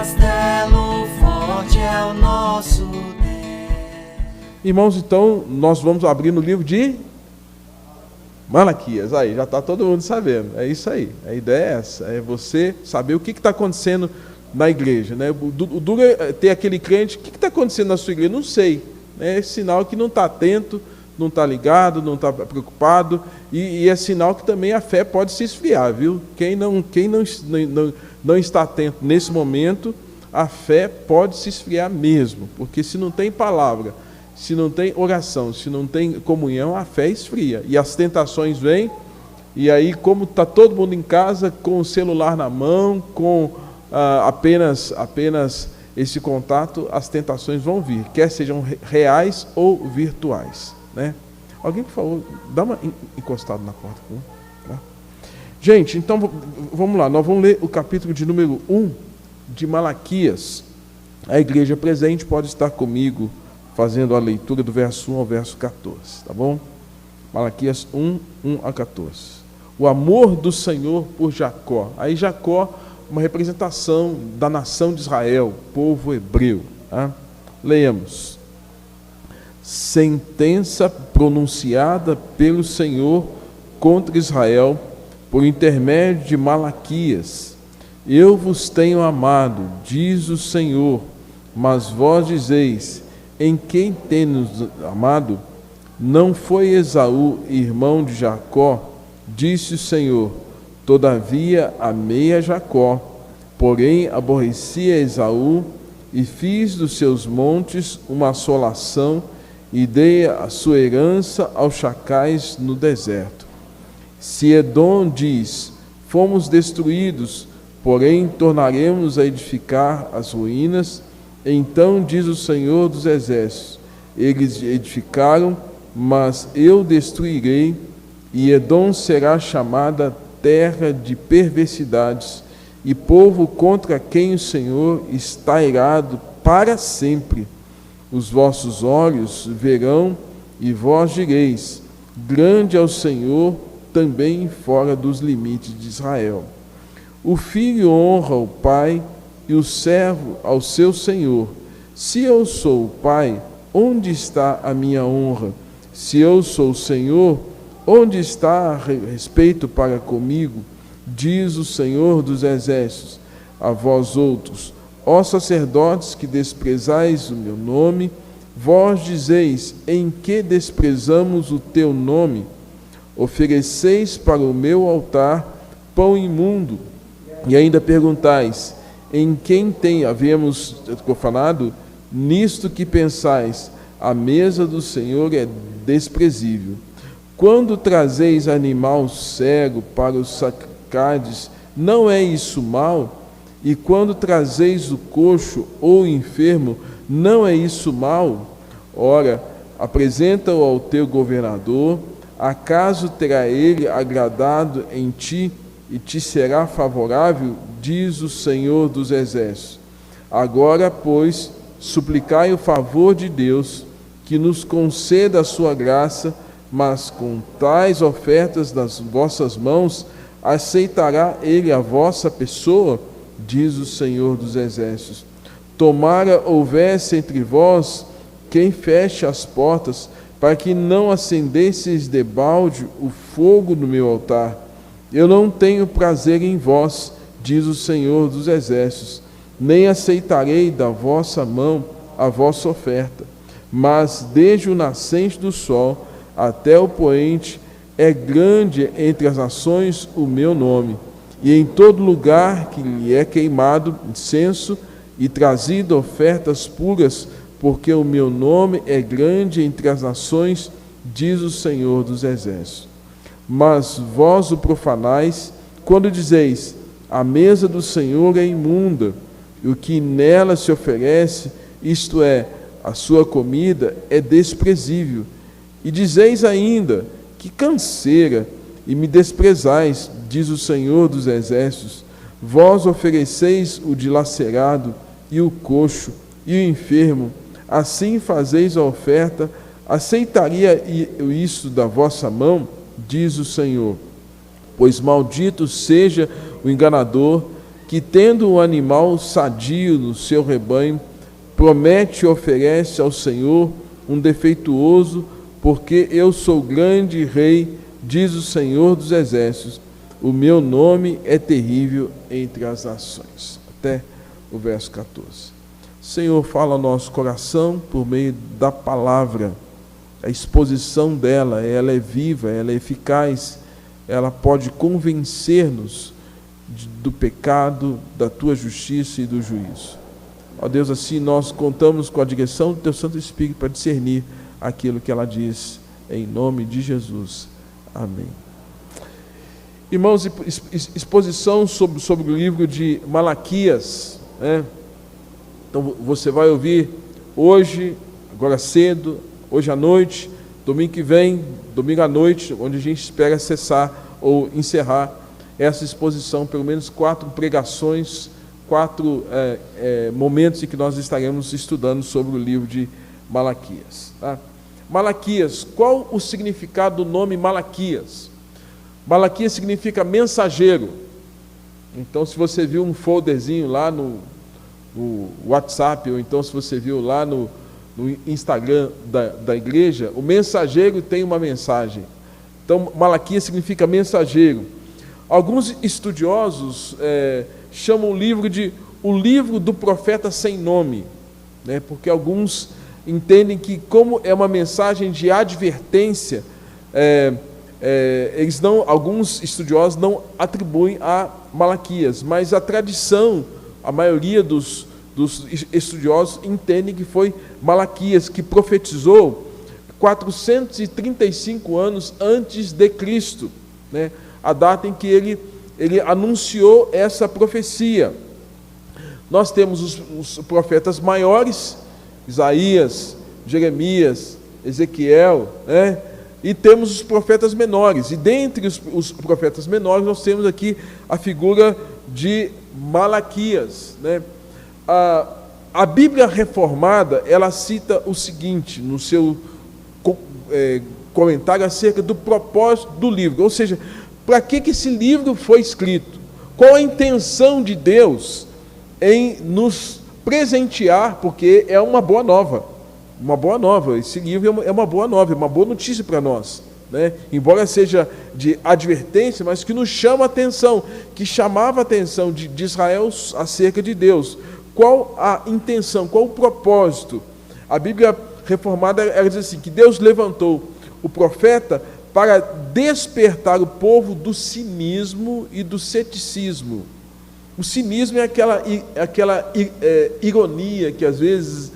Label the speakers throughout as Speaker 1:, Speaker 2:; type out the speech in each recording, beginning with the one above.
Speaker 1: castelo forte é o nosso Deus.
Speaker 2: Irmãos, então, nós vamos abrir no livro de Malaquias. Aí, já está todo mundo sabendo. É isso aí. A ideia é essa. É você saber o que está acontecendo na igreja. Né? O duro é ter aquele crente, o que está acontecendo na sua igreja? Não sei. É sinal que não está atento, não está ligado, não está preocupado. E é sinal que também a fé pode se esfriar, viu? Quem não está atento nesse momento, a fé pode se esfriar mesmo. Porque se não tem palavra, se não tem oração, se não tem comunhão, a fé esfria. E as tentações vêm, e aí, como está todo mundo em casa, com o celular na mão, com apenas esse contato, as tentações vão vir, quer sejam reais ou virtuais. Né? Alguém, por favor, dá uma encostada na porta. Tá? Gente, então, vamos lá. Nós vamos ler o capítulo de número 1 de Malaquias. A igreja presente pode estar comigo, fazendo a leitura do verso 1 ao verso 14, tá bom? Malaquias 1, 1 a 14. O amor do Senhor por Jacó. Aí Jacó, uma representação da nação de Israel, povo hebreu. Tá? Leiamos. Sentença pronunciada pelo Senhor contra Israel, por intermédio de Malaquias. Eu vos tenho amado, diz o Senhor, mas vós dizeis: em quem temos amado? Não foi Esaú, irmão de Jacó? Disse o Senhor: todavia amei a Jacó, porém aborreci a Esaú, e fiz dos seus montes uma assolação, e dei a sua herança aos chacais no deserto. Se Edom diz: fomos destruídos, porém tornaremos a edificar as ruínas, então diz o Senhor dos Exércitos: eles edificaram, mas eu destruirei, e Edom será chamada terra de perversidades, e povo contra quem o Senhor está irado para sempre. Os vossos olhos verão, e vós direis: grande é o Senhor, também fora dos limites de Israel. O filho honra o pai, e o servo ao seu senhor. Se eu sou o pai, onde está a minha honra? Se eu sou o Senhor, onde está respeito para comigo? Diz o Senhor dos Exércitos. A vós outros, ó sacerdotes que desprezais o meu nome, vós dizeis: em que desprezamos o teu nome? Ofereceis para o meu altar pão imundo, e ainda perguntais: em quem havemos profanado? Nisto que pensais: a mesa do Senhor é desprezível. Quando trazeis animal cego para os sacrifícios, não é isso mal? E quando trazeis o coxo ou enfermo, não é isso mal? Ora, apresenta-o ao teu governador. Acaso terá ele agradado em ti e te será favorável? Diz o Senhor dos Exércitos. Agora, pois, suplicai o favor de Deus, que nos conceda a sua graça, mas com tais ofertas das vossas mãos, aceitará ele a vossa pessoa? Diz o Senhor dos Exércitos. Tomara houvesse entre vós quem feche as portas, para que não acendesseis debalde o fogo no meu altar. Eu não tenho prazer em vós, diz o Senhor dos Exércitos, nem aceitarei da vossa mão a vossa oferta. Mas desde o nascente do sol até o poente é grande entre as nações o meu nome, e em todo lugar que lhe é queimado incenso e trazido ofertas puras, porque o meu nome é grande entre as nações, diz o Senhor dos Exércitos. Mas vós o profanais, quando dizeis: a mesa do Senhor é imunda, e o que nela se oferece, isto é, a sua comida, é desprezível. E dizeis ainda: que canseira, e me desprezais, diz o Senhor dos Exércitos. Vós ofereceis o dilacerado, e o coxo, e o enfermo, assim fazeis a oferta. Aceitaria isso da vossa mão? Diz o Senhor. Pois maldito seja o enganador que, tendo um animal sadio no seu rebanho, promete e oferece ao Senhor um defeituoso, porque eu sou grande rei, diz o Senhor dos Exércitos, o meu nome é terrível entre as nações. Até o verso 14. Senhor, fala ao nosso coração por meio da palavra. A exposição dela, ela é viva, ela é eficaz, ela pode convencer-nos do pecado, da tua justiça e do juízo. Ó Deus, assim nós contamos com a direção do teu Santo Espírito para discernir aquilo que ela diz, em nome de Jesus. Amém. Irmãos, exposição sobre o livro de Malaquias, né? Então você vai ouvir hoje, agora cedo, hoje à noite, domingo que vem, domingo à noite, onde a gente espera cessar ou encerrar essa exposição, pelo menos 4 pregações, 4 momentos em que nós estaremos estudando sobre o livro de Malaquias. Tá? Malaquias, qual o significado do nome Malaquias? Malaquias significa mensageiro. Então, se você viu um folderzinho lá no WhatsApp, ou então se você viu lá no Instagram da igreja, o mensageiro tem uma mensagem. Então, Malaquias significa mensageiro. Alguns estudiosos chamam o livro de o livro do profeta sem nome, né? Porque alguns entendem que, como é uma mensagem de advertência, alguns estudiosos não atribuem a Malaquias, mas a tradição, a maioria dos estudiosos entendem que foi Malaquias que profetizou 435 anos antes de Cristo, né? A data em que ele anunciou essa profecia. Nós temos os profetas maiores, Isaías, Jeremias, Ezequiel, né? E temos os profetas menores. E dentre os profetas menores, nós temos aqui a figura de Malaquias, né? A Bíblia Reformada, ela cita o seguinte no seu comentário acerca do propósito do livro, ou seja, para que esse livro foi escrito? Qual a intenção de Deus em nos presentear, porque é uma boa nova. Uma boa nova, esse livro é uma boa nova, é uma boa notícia para nós, né? Embora seja de advertência, mas que nos chama a atenção, que chamava a atenção de Israel acerca de Deus. Qual a intenção, qual o propósito? A Bíblia Reformada, ela diz assim, que Deus levantou o profeta para despertar o povo do cinismo e do ceticismo. O cinismo é aquela ironia que às vezes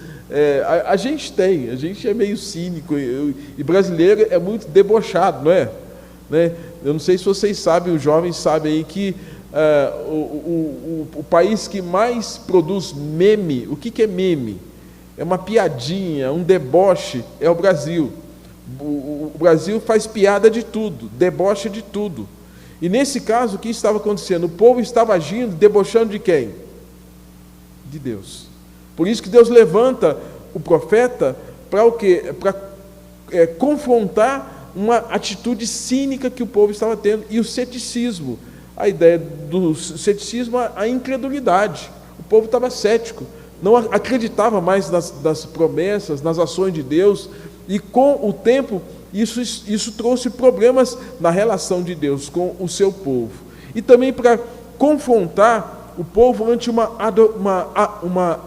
Speaker 2: a gente tem, a gente é meio cínico, e brasileiro é muito debochado, não é? Né? Eu não sei se vocês sabem, os jovens sabem aí que o país que mais produz meme, o que é meme? É uma piadinha, um deboche, é o Brasil. O Brasil faz piada de tudo, debocha de tudo. E nesse caso, o que estava acontecendo? O povo estava agindo, debochando de quem? De Deus. Por isso que Deus levanta o profeta para o quê? Para confrontar uma atitude cínica que o povo estava tendo. E o ceticismo, a ideia do ceticismo, a incredulidade. O povo estava cético, não acreditava mais nas promessas, nas ações de Deus. E com o tempo, isso trouxe problemas na relação de Deus com o seu povo. E também para confrontar o povo ante uma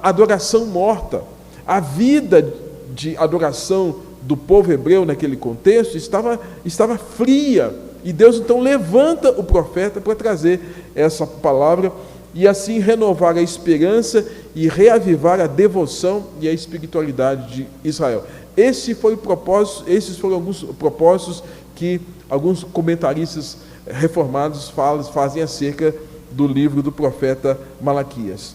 Speaker 2: adoração morta. A vida de adoração do povo hebreu naquele contexto estava fria. E Deus então levanta o profeta para trazer essa palavra e assim renovar a esperança e reavivar a devoção e a espiritualidade de Israel. Esses foram alguns propósitos que alguns comentaristas reformados fazem acerca do livro do profeta Malaquias.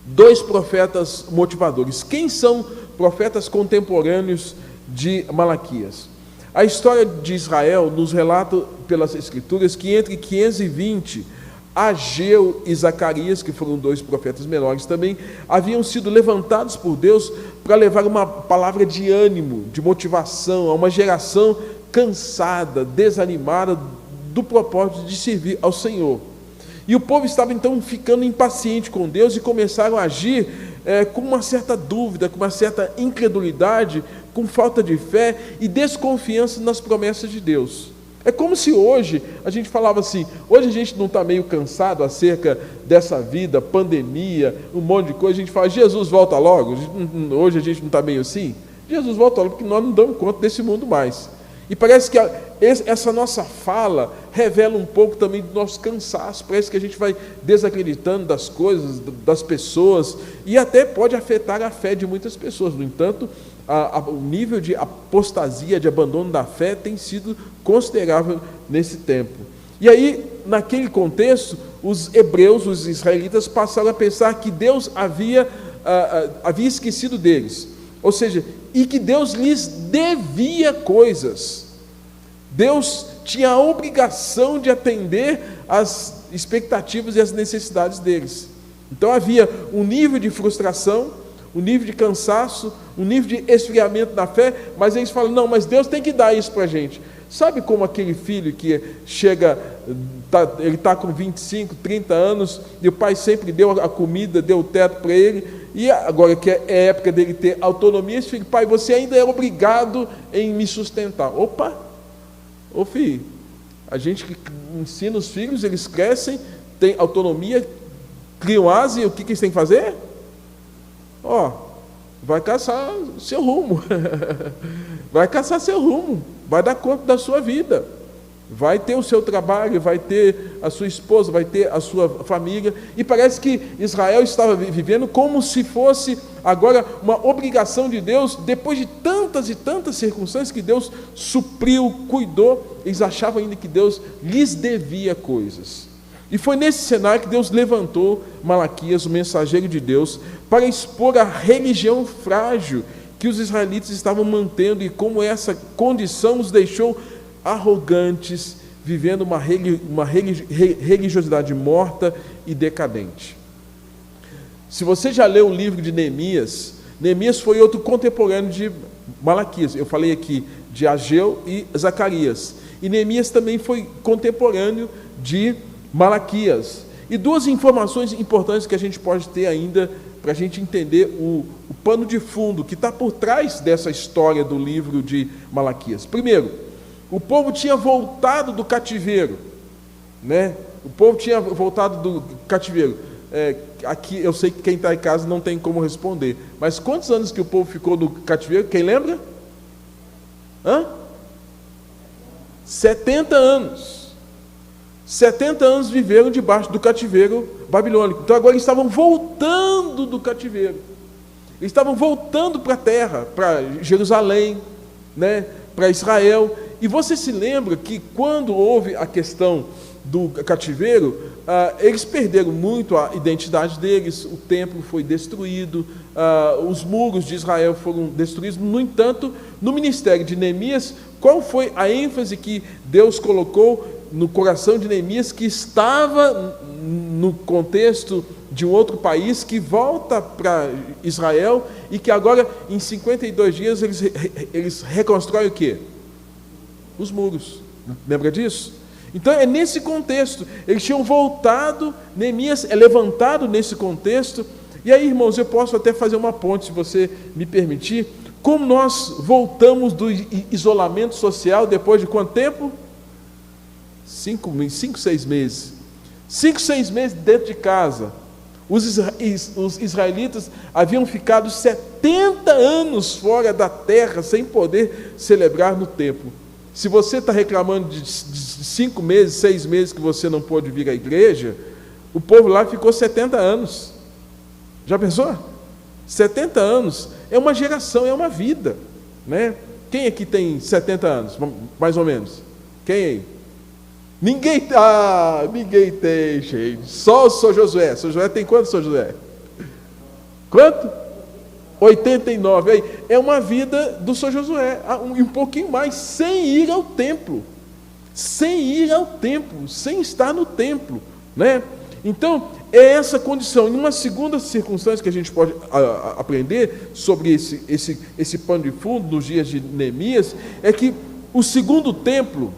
Speaker 2: 2 profetas motivadores. Quem são profetas contemporâneos de Malaquias? A história de Israel nos relata pelas Escrituras que entre 520, Ageu e Zacarias, que foram 2 profetas menores também, haviam sido levantados por Deus para levar uma palavra de ânimo, de motivação a uma geração cansada, desanimada do propósito de servir ao Senhor. E o povo estava então ficando impaciente com Deus e começaram a agir com uma certa dúvida, com uma certa incredulidade, com falta de fé e desconfiança nas promessas de Deus. É como se hoje a gente falava assim, hoje a gente não está meio cansado acerca dessa vida, pandemia, um monte de coisa, a gente fala, Jesus volta logo, hoje a gente não está meio assim? Jesus volta logo porque nós não damos conta desse mundo mais. E parece que essa nossa fala revela um pouco também do nosso cansaço, parece que a gente vai desacreditando das coisas, das pessoas, e até pode afetar a fé de muitas pessoas. No entanto, o nível de apostasia, de abandono da fé tem sido considerável nesse tempo. E aí, naquele contexto, os hebreus, os israelitas, passaram a pensar que Deus havia esquecido deles, ou seja, e que Deus lhes devia coisas. Deus tinha a obrigação de atender às expectativas e às necessidades deles. Então havia um nível de frustração, um nível de cansaço, um nível de esfriamento na fé, mas eles falam, não, mas Deus tem que dar isso para a gente. Sabe como aquele filho que chega, ele está com 25, 30 anos, e o pai sempre deu a comida, deu o teto para ele, e agora que é época dele ter autonomia, esse filho, pai, você ainda é obrigado em me sustentar. Opa! Ô filho, a gente que ensina os filhos, eles crescem, têm autonomia, criam asa, e o que eles têm que fazer? Vai caçar seu rumo, vai caçar seu rumo, vai dar conta da sua vida, vai ter o seu trabalho, vai ter a sua esposa, vai ter a sua família, e parece que Israel estava vivendo como se fosse agora uma obrigação de Deus, depois de tantas e tantas circunstâncias que Deus supriu, cuidou, eles achavam ainda que Deus lhes devia coisas. E foi nesse cenário que Deus levantou Malaquias, o mensageiro de Deus, para expor a religião frágil que os israelitas estavam mantendo e como essa condição os deixou arrogantes, vivendo uma religiosidade morta e decadente. Se você já leu o livro de Neemias, Neemias foi outro contemporâneo de Malaquias. Eu falei aqui de Ageu e Zacarias. E Neemias também foi contemporâneo de Malaquias. E duas informações importantes que a gente pode ter ainda para a gente entender o pano de fundo que está por trás dessa história do livro de Malaquias. Primeiro, o povo tinha voltado do cativeiro, né? O povo tinha voltado do cativeiro. Aqui eu sei que quem está em casa não tem como responder, mas quantos anos que o povo ficou no cativeiro? Quem lembra? 70 anos. 70 anos viveram debaixo do cativeiro babilônico. Então agora eles estavam voltando do cativeiro. Eles estavam voltando para a terra, para Jerusalém, né, para Israel. E você se lembra que quando houve a questão do cativeiro, eles perderam muito a identidade deles, o templo foi destruído, os muros de Israel foram destruídos. No entanto, no ministério de Neemias, qual foi a ênfase que Deus colocou no coração de Neemias, que estava no contexto de um outro país, que volta para Israel e que agora, em 52 dias, eles reconstroem o quê? Os muros. Lembra disso? Então é nesse contexto, eles tinham voltado, Neemias é levantado nesse contexto. E aí, irmãos, eu posso até fazer uma ponte, se você me permitir. Como nós voltamos do isolamento social depois de quanto tempo? 5, 6 meses. 5, 6 meses dentro de casa. Os israelitas haviam ficado 70 anos fora da terra, sem poder celebrar no templo. Se você está reclamando de 5 meses, 6 meses que você não pôde vir à igreja, o povo lá ficou 70 anos. Já pensou? 70 anos é uma geração, é uma vida, né? Quem aqui tem 70 anos, mais ou menos? Quem aí? Ninguém tem, gente. Só o Sr. Josué. Sr. Josué tem quanto, Sr. Josué? Quanto? 89. Aí, é uma vida do Sr. Josué, um pouquinho mais, sem ir ao templo. Sem estar no templo, né? Então, é essa condição. E uma segunda circunstância que a gente pode aprender sobre esse pano de fundo nos dias de Neemias, é que o segundo templo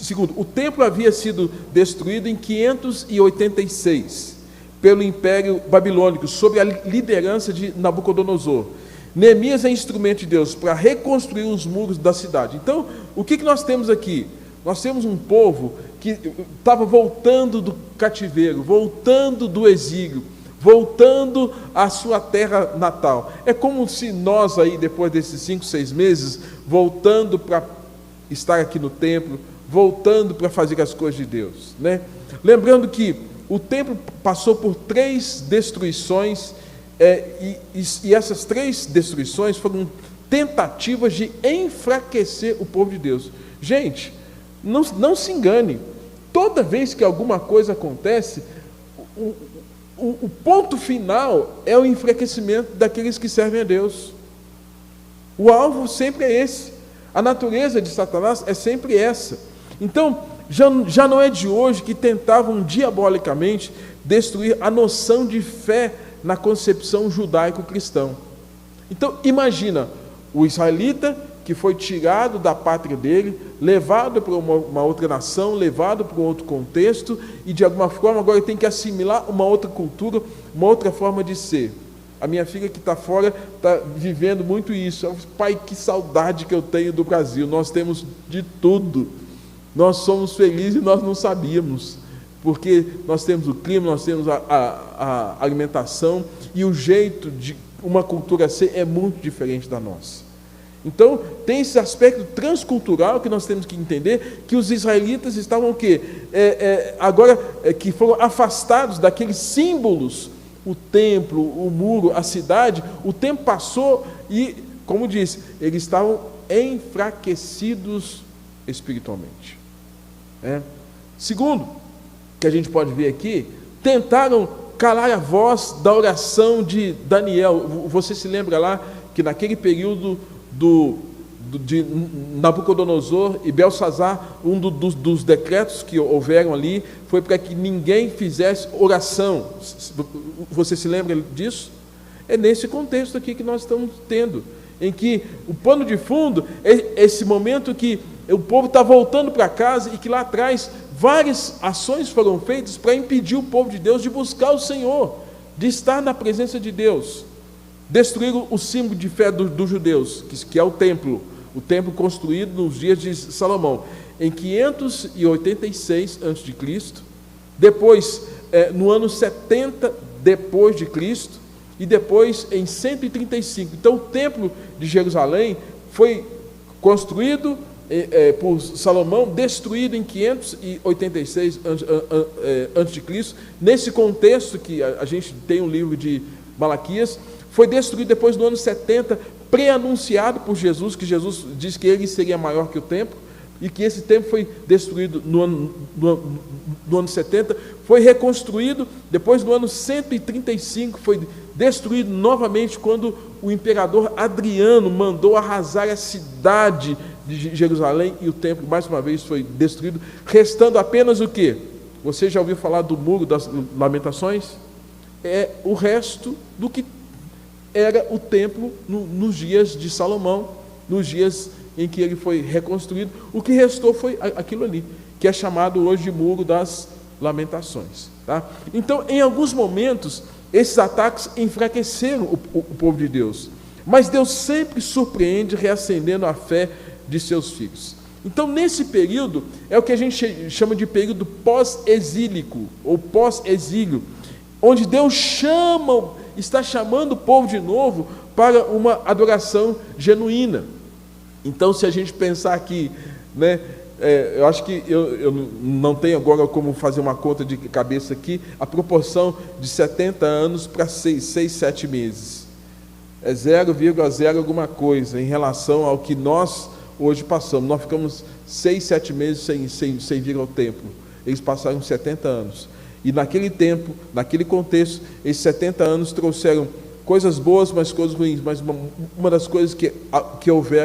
Speaker 2: Segundo, o templo havia sido destruído em 586 pelo Império Babilônico, sob a liderança de Nabucodonosor. Neemias é instrumento de Deus para reconstruir os muros da cidade. Então, o que nós temos aqui? Nós temos um povo que estava voltando do cativeiro, voltando do exílio, voltando à sua terra natal. É como se nós aí, depois desses 5, 6 meses, voltando para estar aqui no templo, voltando para fazer as coisas de Deus, né? Lembrando que o templo passou por 3 destruições, e essas 3 destruições foram tentativas de enfraquecer o povo de Deus. Gente, não se engane, toda vez que alguma coisa acontece, o ponto final é o enfraquecimento daqueles que servem a Deus. O alvo sempre é esse, a natureza de Satanás é sempre essa. Então, já não é de hoje que tentavam diabolicamente destruir a noção de fé na concepção judaico-cristã. Então, imagina, o israelita que foi tirado da pátria dele, levado para uma outra nação, levado para um outro contexto, e de alguma forma agora ele tem que assimilar uma outra cultura, uma outra forma de ser. A minha filha que está fora está vivendo muito isso. Pai, que saudade que eu tenho do Brasil, nós temos de tudo. Nós somos felizes e nós não sabíamos, porque nós temos o clima, nós temos a alimentação, e o jeito de uma cultura ser é muito diferente da nossa. Então, tem esse aspecto transcultural que nós temos que entender, que os israelitas estavam o quê? Agora que foram afastados daqueles símbolos, o templo, o muro, a cidade, o tempo passou e, como disse, eles estavam enfraquecidos espiritualmente. Segundo, que a gente pode ver aqui, tentaram calar a voz da oração de Daniel. Você se lembra lá que naquele período de Nabucodonosor e Belsazar, um dos decretos que houveram ali foi para que ninguém fizesse oração. Você se lembra disso? É nesse contexto aqui que nós estamos tendo, em que o pano de fundo é esse momento que o povo está voltando para casa, e que lá atrás várias ações foram feitas para impedir o povo de Deus de buscar o Senhor, de estar na presença de Deus. Destruíram o símbolo de fé dos judeus, que é o templo construído nos dias de Salomão, em 586 a.C., depois no ano 70 depois de Cristo, e depois em 135. Então o templo de Jerusalém foi construído por Salomão, destruído em 586 a.C., nesse contexto que a gente tem um livro de Malaquias. Foi destruído depois no ano 70, pré-anunciado por Jesus, que Jesus disse que ele seria maior que o templo, e que esse templo foi destruído no ano 70, foi reconstruído, depois no ano 135, foi destruído novamente, quando o imperador Adriano mandou arrasar a cidade de Jerusalém, e o templo mais uma vez foi destruído, restando apenas o quê? Você já ouviu falar do Muro das Lamentações? É o resto do que era o templo nos dias de Salomão, nos dias em que ele foi reconstruído. O que restou foi aquilo ali, que é chamado hoje de Muro das Lamentações. Tá? Então, em alguns momentos, esses ataques enfraqueceram o povo de Deus, mas Deus sempre surpreende, reacendendo a fé de seus filhos. Então, nesse período, é o que a gente chama de período pós-exílico, ou pós-exílio, onde Deus está chamando o povo de novo para uma adoração genuína. Então, se a gente pensar aqui, né, eu acho que eu não tenho agora como fazer uma conta de cabeça aqui, a proporção de 70 anos para 6, 7 meses. É 0,0 alguma coisa em relação ao que nós hoje passamos. Nós ficamos 6, 7 meses sem vir ao templo. Eles passaram 70 anos. E naquele tempo, naquele contexto, esses 70 anos trouxeram coisas boas, mas coisas ruins. Mas uma das coisas que houve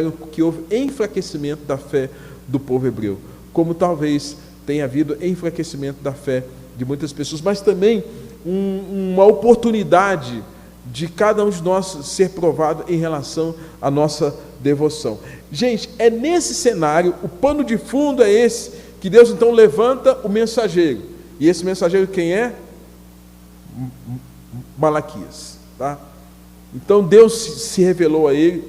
Speaker 2: enfraquecimento da fé do povo hebreu. Como talvez tenha havido enfraquecimento da fé de muitas pessoas, mas também uma oportunidade de cada um de nós ser provado em relação à nossa devoção. Gente, é nesse cenário, o pano de fundo é esse, que Deus então levanta o mensageiro. E esse mensageiro quem é? Malaquias, tá? Então Deus se revelou a ele,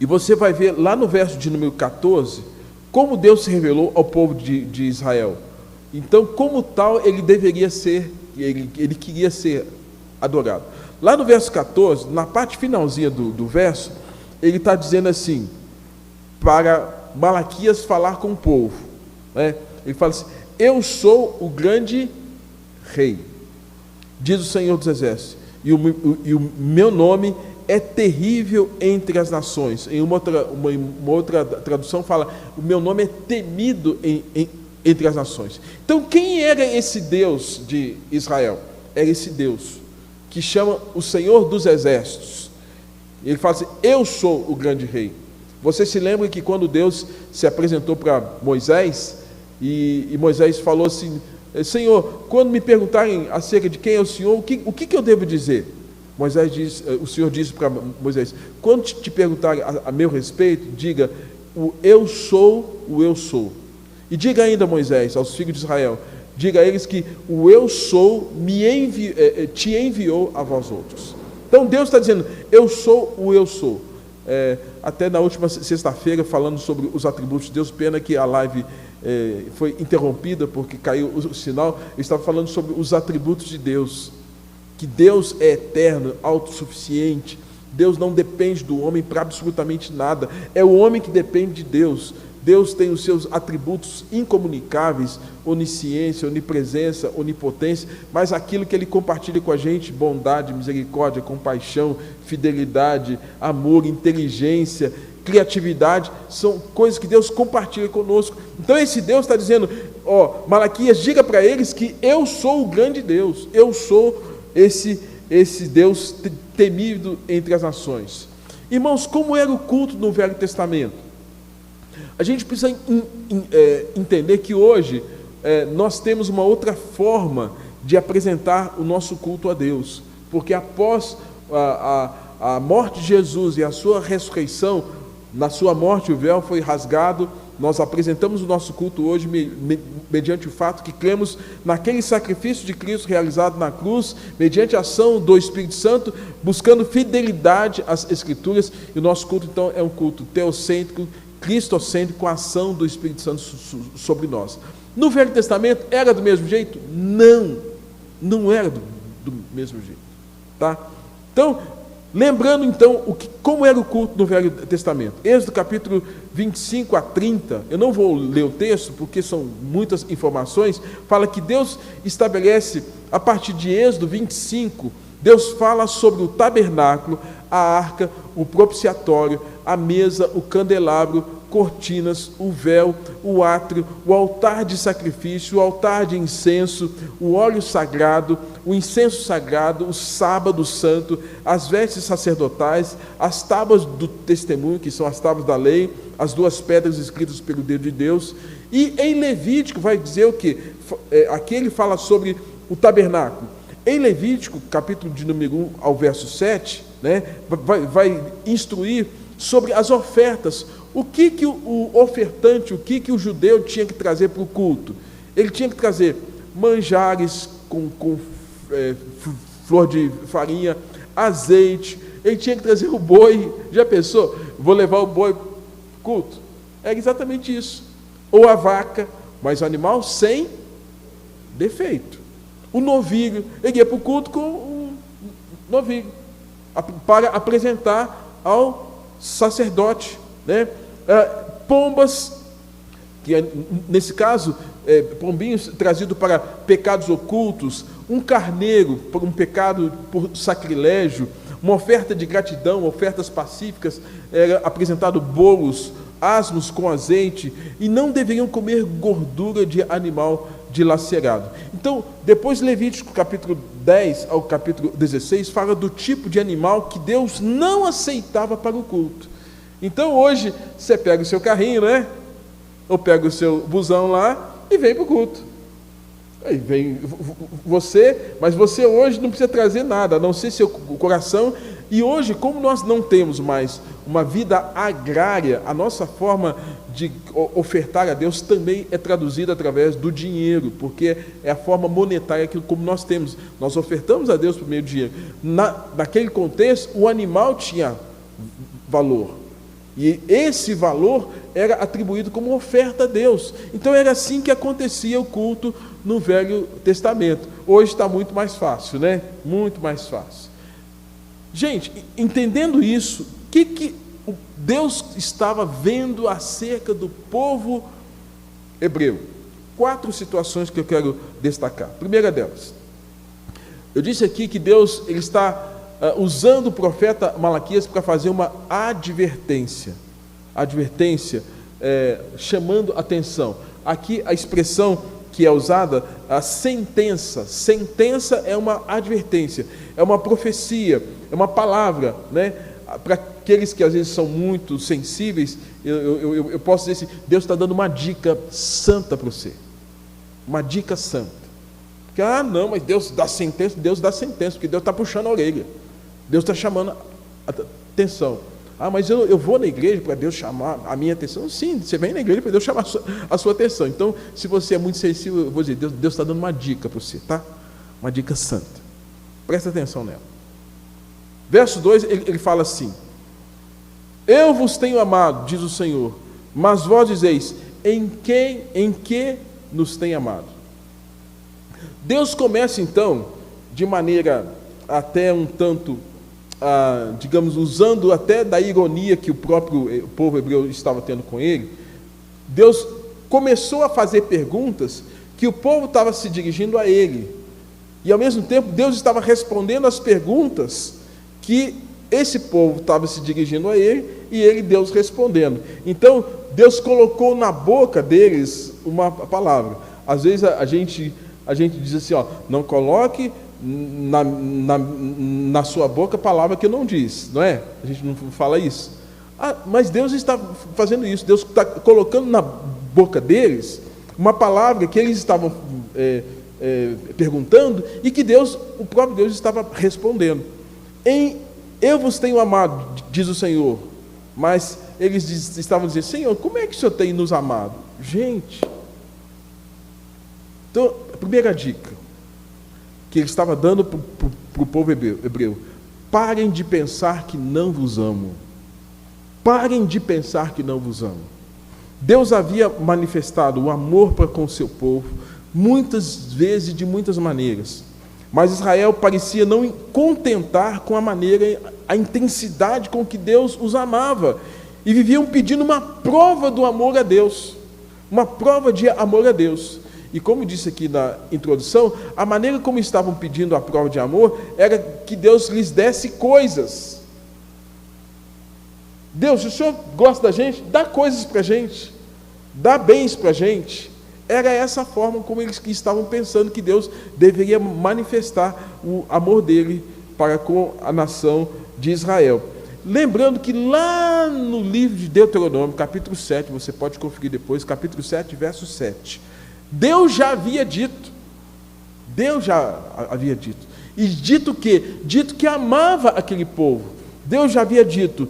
Speaker 2: e você vai ver lá no verso de número 14, como Deus se revelou ao povo de Israel. Então, como tal, ele deveria ser, ele queria ser adorado. Lá no verso 14, na parte finalzinha do verso, ele está dizendo assim, para Malaquias falar com o povo, né? Ele fala assim: eu sou o grande rei, diz o Senhor dos Exércitos, e o meu nome é terrível entre as nações. Em uma outra tradução fala: o meu nome é temido entre as nações. Então, quem era esse Deus de Israel? Era esse Deus que chama o Senhor dos Exércitos. Ele fala assim: eu sou o grande rei. Você se lembra que quando Deus se apresentou para Moisés, e Moisés falou assim: Senhor, quando me perguntarem acerca de quem é o Senhor, o que eu devo dizer? O Senhor disse para Moisés: quando te perguntarem a meu respeito, diga: o eu sou. E diga ainda, Moisés, aos filhos de Israel, diga a eles que o eu sou te enviou a vós outros. Então Deus está dizendo: eu sou o eu sou. Até na última sexta-feira, falando sobre os atributos de Deus, pena que a live foi interrompida porque caiu o sinal. Eu estava falando sobre os atributos de Deus, que Deus é eterno, autossuficiente. Deus não depende do homem para absolutamente nada, é o homem que depende de Deus. Deus tem os seus atributos incomunicáveis: onisciência, onipresença, onipotência, mas aquilo que Ele compartilha com a gente, bondade, misericórdia, compaixão, fidelidade, amor, inteligência, criatividade, são coisas que Deus compartilha conosco. Então esse Deus está dizendo: Malaquias, diga para eles que eu sou o grande Deus, eu sou esse Deus temido entre as nações. Irmãos, como era o culto no Velho Testamento? A gente precisa entender que hoje nós temos uma outra forma de apresentar o nosso culto a Deus, porque após a morte de Jesus e a sua ressurreição, na sua morte o véu foi rasgado. Nós apresentamos o nosso culto hoje mediante o fato que cremos naquele sacrifício de Cristo realizado na cruz, mediante a ação do Espírito Santo, buscando fidelidade às Escrituras. E o nosso culto então é um culto teocêntrico, cristocêntrico, com a ação do Espírito Santo sobre nós. No Velho Testamento era do mesmo jeito? Não era do mesmo jeito, tá? Então, lembrando então como era o culto no Velho Testamento. Êxodo capítulo 25 a 30, eu não vou ler o texto porque são muitas informações. Fala que Deus estabelece, a partir de Êxodo 25, Deus fala sobre o tabernáculo, a arca, o propiciatório, a mesa, o candelabro, cortinas, o véu, o átrio, o altar de sacrifício, o altar de incenso, o óleo sagrado, o incenso sagrado, o sábado santo, as vestes sacerdotais, as tábuas do testemunho, que são as tábuas da lei, as duas pedras escritas pelo dedo de Deus. E em Levítico vai dizer o quê? Aqui ele fala sobre o tabernáculo. Em Levítico, capítulo de número 1 ao verso 7, né, vai instruir sobre as ofertas. O que o ofertante, o que o judeu tinha que trazer para o culto? Ele tinha que trazer manjares com flor de farinha, azeite. Ele tinha que trazer o boi. Já pensou? Vou levar o boi para o culto? É exatamente isso. Ou a vaca, mas o animal sem defeito. O novilho, ele ia para o culto com um novilho, para apresentar ao sacerdote, né? Pombas, que nesse caso, pombinhos trazidos para pecados ocultos, um carneiro por um pecado por sacrilégio, uma oferta de gratidão, ofertas pacíficas, era apresentado bolos, asmos com azeite, e não deveriam comer gordura de animal dilacerado. Então, depois Levítico capítulo 10 ao capítulo 16 fala do tipo de animal que Deus não aceitava para o culto. Então hoje você pega o seu carrinho, né? Ou pega o seu busão lá e vem para o culto. Aí vem você, mas você hoje não precisa trazer nada, a não ser seu coração. E hoje, como nós não temos mais uma vida agrária, a nossa forma de ofertar a Deus também é traduzida através do dinheiro, porque é a forma monetária que como nós temos. Nós ofertamos a Deus por meio do dinheiro. Naquele contexto, o animal tinha valor. E esse valor era atribuído como oferta a Deus. Então era assim que acontecia o culto no Velho Testamento. Hoje está muito mais fácil, né? Muito mais fácil. Gente, entendendo isso, o que Deus estava vendo acerca do povo hebreu? 4 situações que eu quero destacar. Primeira delas, eu disse aqui que Deus ele está usando o profeta Malaquias para fazer uma advertência, chamando atenção. Aqui a expressão que é usada, a sentença é uma advertência, é uma profecia, é uma palavra, né? Para aqueles que às vezes são muito sensíveis, eu posso dizer assim, Deus está dando uma dica santa para você, uma dica santa. Porque, não, mas Deus dá sentença, porque Deus está puxando a orelha, Deus está chamando a atenção. Mas eu vou na igreja para Deus chamar a minha atenção. Sim, você vem na igreja para Deus chamar a sua atenção. Então, se você é muito sensível, eu vou dizer, Deus está dando uma dica para você, tá? Uma dica santa. Presta atenção nela. Verso 2, ele fala assim: eu vos tenho amado, diz o Senhor, mas vós dizeis, em que nos tem amado? Deus começa então, de maneira até um tanto, digamos, usando até da ironia que o próprio povo hebreu estava tendo com ele, Deus começou a fazer perguntas que o povo estava se dirigindo a ele, e ao mesmo tempo Deus estava respondendo às perguntas que esse povo estava se dirigindo a ele, e ele, Deus, respondendo. Então Deus colocou na boca deles uma palavra. Às vezes a gente diz assim, não coloque na sua boca palavra que não diz, não é? A gente não fala isso. Mas Deus está fazendo isso. Deus está colocando na boca deles uma palavra que eles estavam perguntando e que o próprio Deus estava respondendo. Eu vos tenho amado, diz o Senhor. Mas eles estavam dizendo, Senhor, como é que o Senhor tem nos amado? Gente, então, a primeira dica que ele estava dando para o povo hebreu: parem de pensar que não vos amo. Parem de pensar que não vos amo. Deus havia manifestado o amor para com o seu povo, muitas vezes e de muitas maneiras. Mas Israel parecia não contentar com a maneira, a intensidade com que Deus os amava. E viviam pedindo uma prova do amor a Deus. Uma prova de amor a Deus. E como disse aqui na introdução, a maneira como estavam pedindo a prova de amor era que Deus lhes desse coisas. Deus, se o Senhor gosta da gente, dá coisas para a gente, dá bens para a gente. Era essa forma como eles estavam pensando que Deus deveria manifestar o amor dele para com a nação de Israel. Lembrando que lá no livro de Deuteronômio, capítulo 7, você pode conferir depois, capítulo 7, verso 7, Deus já havia dito, e dito que amava aquele povo. Deus já havia dito,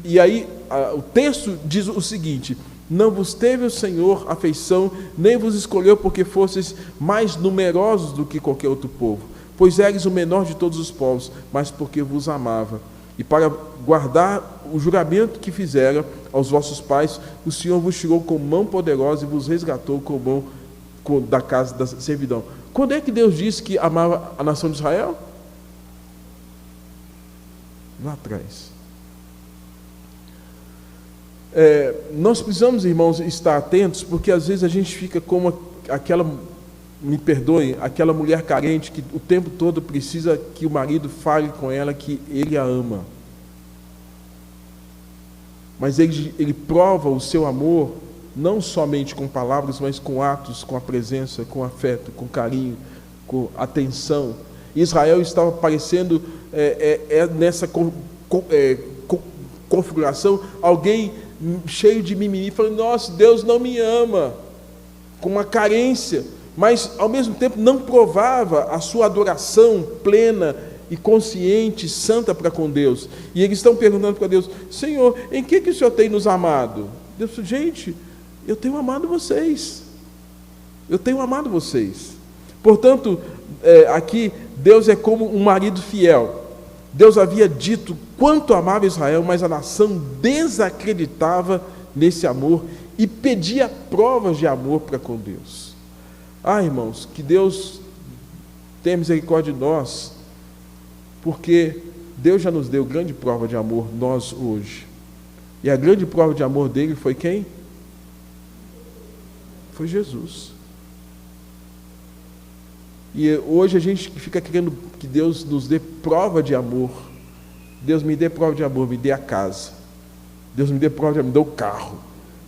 Speaker 2: e aí o texto diz o seguinte: não vos teve o Senhor afeição, nem vos escolheu porque fosseis mais numerosos do que qualquer outro povo, pois eres o menor de todos os povos, mas porque vos amava. E para guardar o juramento que fizera aos vossos pais, o Senhor vos tirou com mão poderosa e vos resgatou com mão da casa da servidão. Quando é que Deus disse que amava a nação de Israel? Lá atrás. Nós precisamos, irmãos, estar atentos, porque às vezes a gente fica como aquela, me perdoem, aquela mulher carente que o tempo todo precisa que o marido fale com ela que ele a ama. Mas ele prova o seu amor não somente com palavras, mas com atos, com a presença, com afeto, com carinho, com atenção. Israel estava parecendo nessa configuração alguém cheio de mimimi, falando, nossa, Deus não me ama, com uma carência, mas ao mesmo tempo não provava a sua adoração plena e consciente, santa para com Deus. E eles estão perguntando para Deus: Senhor, em que o Senhor tem nos amado? Deus disse: gente, eu tenho amado vocês. Eu tenho amado vocês. Portanto, aqui Deus é como um marido fiel. Deus havia dito quanto amava Israel, mas a nação desacreditava nesse amor e pedia provas de amor para com Deus. Irmãos, que Deus tenha misericórdia de nós, porque Deus já nos deu grande prova de amor, nós hoje. E a grande prova de amor dele foi quem? Foi Jesus. E hoje a gente fica querendo que Deus nos dê prova de amor. Deus me dê prova de amor, me dê a casa. Deus me dê prova de amor, me dê o carro.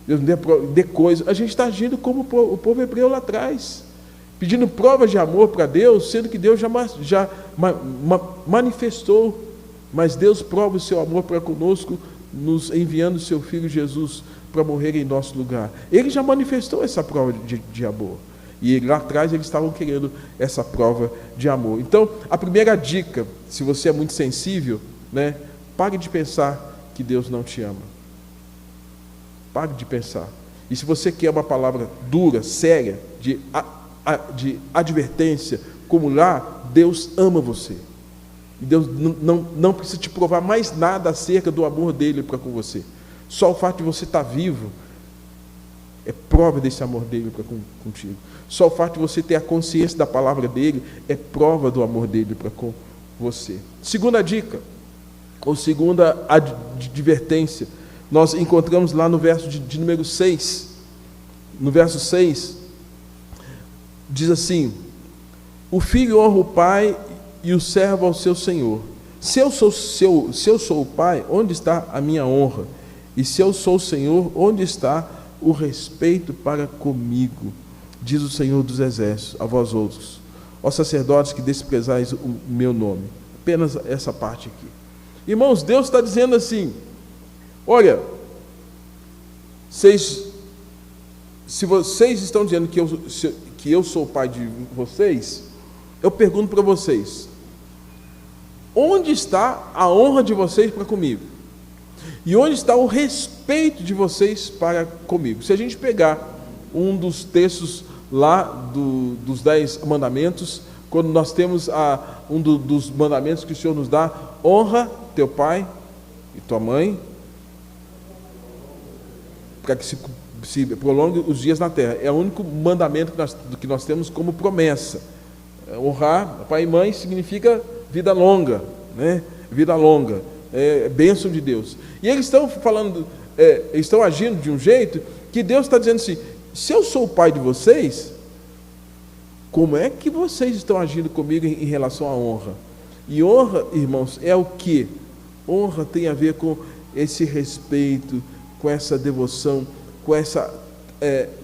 Speaker 2: Deus me dê coisa. A gente está agindo como o povo hebreu lá atrás, pedindo provas de amor para Deus, sendo que Deus já manifestou. Mas Deus prova o seu amor para conosco, nos enviando o seu Filho Jesus para morrer em nosso lugar. Ele já manifestou essa prova de amor. E lá atrás eles estavam querendo essa prova de amor. Então, a primeira dica, se você é muito sensível, pare de pensar que Deus não te ama. Pare de pensar. E se você quer uma palavra dura, séria, de advertência, como lá, Deus ama você. E Deus não precisa te provar mais nada acerca do amor dele para com você. Só o fato de você estar vivo é prova desse amor dele para contigo. Só o fato de você ter a consciência da palavra dele é prova do amor dele para com você. Segunda dica, ou segunda advertência, nós encontramos lá no verso de número 6. No verso 6, diz assim: o filho honra o pai e o servo ao seu senhor. Se eu sou o pai, onde está a minha honra? E se eu sou o senhor, onde está o respeito para comigo? Diz o Senhor dos Exércitos a vós outros, ó sacerdotes que desprezais o meu nome. Apenas essa parte aqui. Irmãos, Deus está dizendo assim: olha, se vocês estão dizendo que eu sou o pai de vocês, eu pergunto para vocês: onde está a honra de vocês para comigo? E onde está o respeito de vocês para comigo? Se a gente pegar um dos textos lá dos 10 mandamentos, quando nós temos dos mandamentos que o Senhor nos dá: honra teu pai e tua mãe, para que se prolongue os dias na terra. É o único mandamento que nós temos como promessa. Honrar pai e mãe significa vida longa, Vida longa, bênção de Deus. E eles estão falando, estão agindo de um jeito que Deus está dizendo assim: se eu sou o pai de vocês, como é que vocês estão agindo comigo em relação à honra? E honra, irmãos, é o quê? Honra tem a ver com esse respeito, com essa devoção,